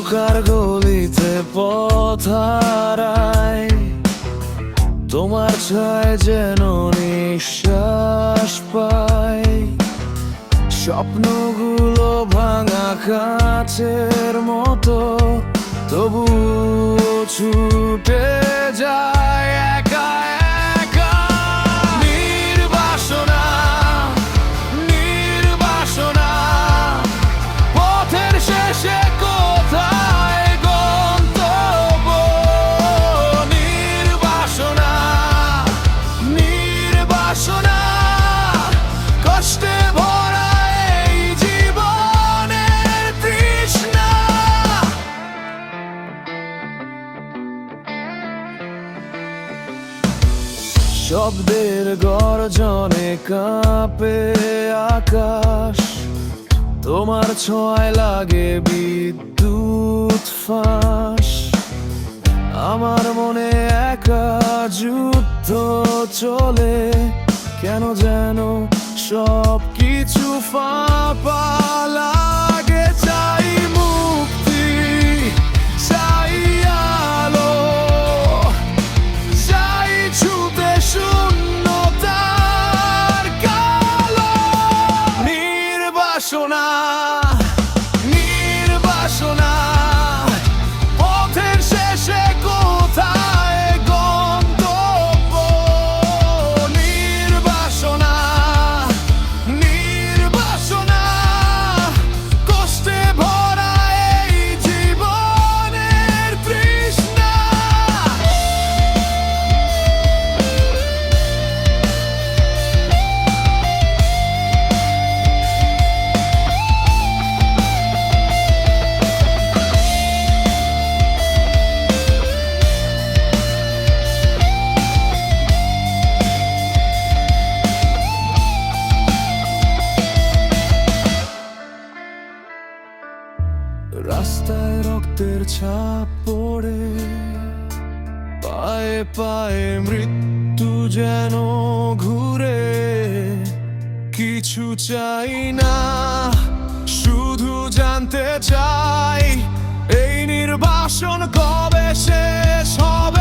অন্ধকার গলিতে পথ হারাই, তোমার ছায় যেন নিঃশ্বাস পাই। স্বপ্নগুলো ভাঙা কাচের মতো, তবু ছুটে যায় একা একা। নির্বাসনা, নির্বাসনা, পথের শেষে কোথায় গন্তব্য? নির্বাসনা, নির্বাসনা, কষ্টে ভরা এই জীবনের তৃষ্ণা। শব্দের গর্জনে কাঁপে আকাশ, তোমার ছোঁয়ায় লাগে বিদ্যুৎ ফাঁস। আমার মনে একা যুদ্ধ চলে, কেন যেন সব কিছু ফাঁপা লাগে। চাই মুক্তি, চাই আলো, চাই ছুতে শূন্যতার কালো। নির্বাসনা, নির্বাসনা, পথের শেষে কোথায় গন্তব্য? নির্বাসনা, নির্বাসনা, কষ্টে ভরা এই জীবনের তৃষ্ণা। রাস্তায় রক্তের ছাপ পড়ে, পায়ে পায়ে মৃত্যু যেন ঘুরে। কিছু চাই না, শুধু জানতে চাই এই নির্বাসন কবে শেষ হবে।